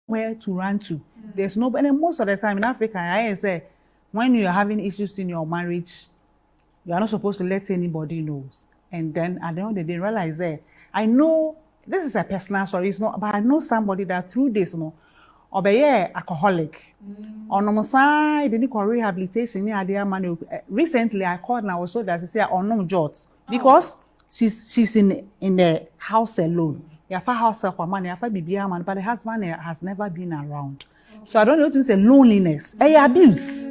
where to run to. There's nobody. And most of the time in Africa, I say, when you are having issues in your marriage, you are not supposed to let anybody know. And then at the end of the day, realize that I know this is a personal story, it's not, but I know somebody that through this, or be alcoholic. On the side, they need rehabilitation. Recently, I called and I was told that they say unknown jobs because she's in the house alone. Yeah, for house for money, for BBA man, but the husband has never been around. So I don't know what to say. Loneliness, abuse.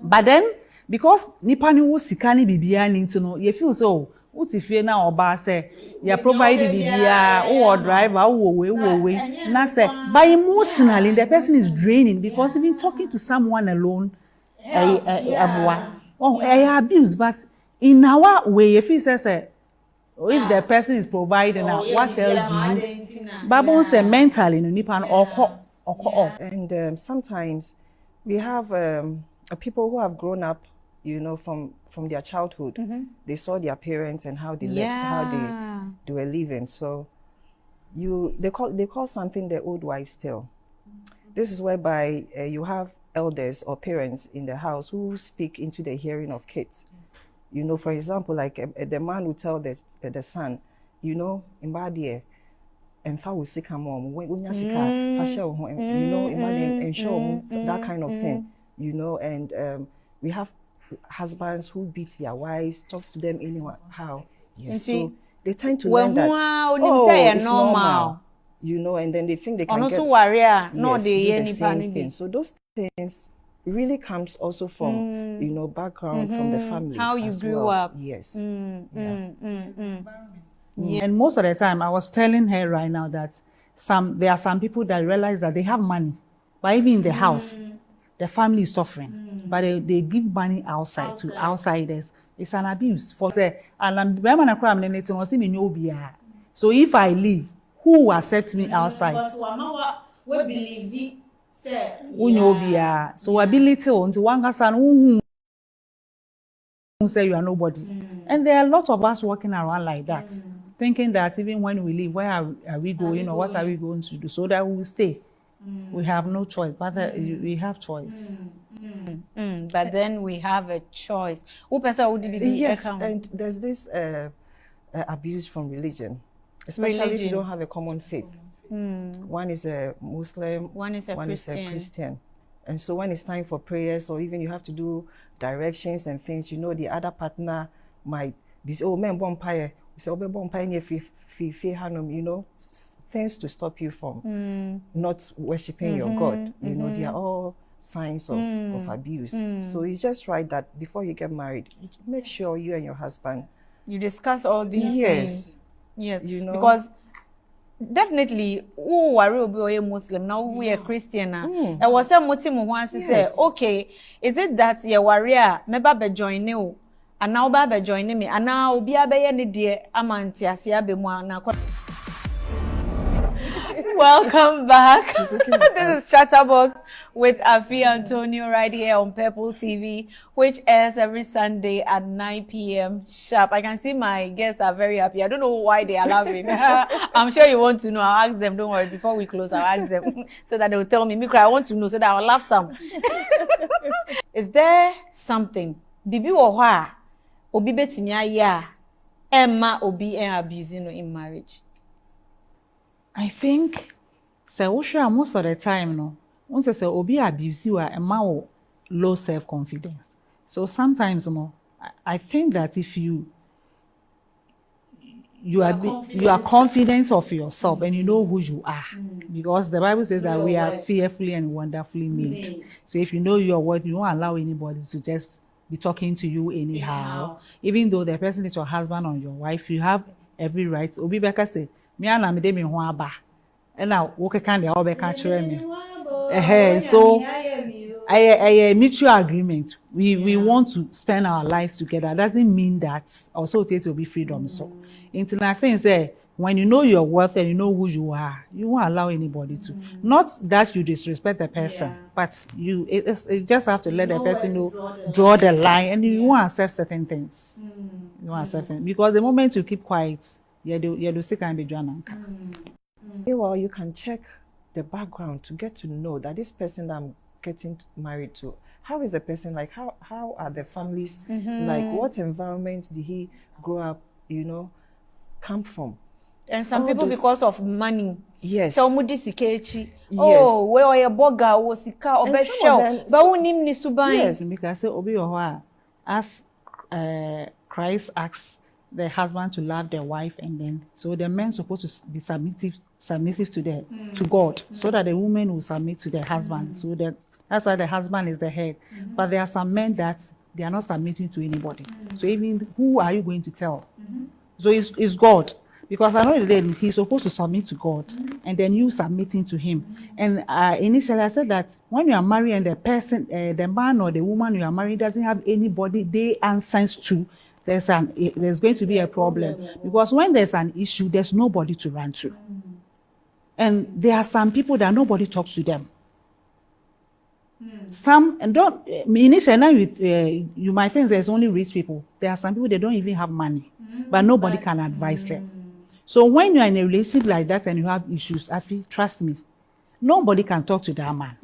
But then because nipa ni wo sika ni BBA ni to know, you feel so. What if you now oba say you provide BBA or driver or way. Na say, but emotionally the person is draining because even talking to someone alone, abuse. But in our way, if he says, if the person is providing, what else do you? Babon say mentally, no nipa or off. And sometimes we have people who have grown up, you know, from their childhood. They saw their parents and how they lived, how they were living. So they call something the old wives' tale. This is whereby you have elders or parents in the house who speak into the hearing of kids. You know, for example, like the man will tell the son, you know, in Badia, and fa will sick mom, when you sick, you know, and show that kind of thing, you know, and we have husbands who beat their wives, talk to them anyhow. Yes, so they tend to learn that it's normal, you know, and then they think they can get the same thing. So those things really comes also from you know, background from the family, how you grew up. Yes. Yeah. And most of the time, I was telling her right now that there are some people that realize that they have money, but even in the house, the family is suffering. But they give money outside to outsiders. It's an abuse. For say, and so if I leave, who will accept me outside? So ability onto one son who say you are nobody. And there are a lot of us walking around like that, thinking that even when we leave, where are we going or what are we going to do? So that we will stay. We have no choice, but we have choice. But then we have a choice. Yes, and there's this abuse from religion, especially if you don't have a common faith. One is a Muslim, one is a Christian. And so when it's time for prayers or even you have to do directions and things, you know, the other partner might be say, oh, man, bonfire. Say, oh, bonfire, you know, things to stop you from not worshiping your God. You know, they are all signs of abuse. So it's just right that before you get married, make sure you and your husband, you discuss all these things. Yes, you know, because definitely, who are a Muslim now? We are Christian. And was a motive once to say, okay, is it that your warrior maybe join you, and now Baba joining me, and now be a bay dear Amantia Siabe Moana. Welcome back. This is Chatterbox with Afi Antonio right here on Purple TV, which airs every Sunday at 9 p.m. sharp. I can see my guests are very happy. I don't know why they are laughing. I'm sure you want to know. I'll ask them. Don't worry. Before we close, I'll ask them so that they will tell me. Mikra, I want to know so that I'll laugh some. Is there something? Bibi woha obi betimia ya Emma obi abusing in marriage? I think most of the time, no. Once I say obi abuse you, a man low self-confidence. So sometimes, no, I think that if you are confident of yourself and you know who you are, because the Bible says that we are fearfully and wonderfully made. So if you know your worth, you won't allow anybody to just be talking to you anyhow. Even though the person is your husband or your wife, you have every right. Obi Beka say, me and me dem ho aba. And now work can the all beka chere me. So a mutual agreement. We want to spend our lives together. Doesn't mean that also it will be freedom. So internal things say when you know your worth and you know who you are, you won't allow anybody to. Not that you disrespect the person, but you just have to let the person know, draw the line, and you won't accept certain things. You won't accept things. Because the moment you keep quiet, you do sick and be drawn. Meanwhile, you can check the background to get to know that this person that I'm getting married to, how is the person like? How are the families like? What environment did he grow up? Come from? And some people, because of money, yes. So mudisikechi. Oh, where are your boga? Was sika or best show? But we need ni subai. Yes, because say obi ohwa as Christ asks the husband to love their wife, and then so the men supposed to be submissive to God, so that the woman will submit to their husband. So that's why the husband is the head. But there are some men that they are not submitting to anybody. So even who are you going to tell? So it's God. Because I know that he's supposed to submit to God, and then you submitting to him. And initially I said that when you are married and the person, the man or the woman you are married doesn't have anybody they answer to, there's going to be a problem. Because when there's an issue, there's nobody to run to. And there are some people that nobody talks to them. Some and don't initially now you might think there's only rich people. There are some people they don't even have money, but nobody can advise them. So when you're in a relationship like that and you have issues, I feel, trust me, nobody can talk to that man.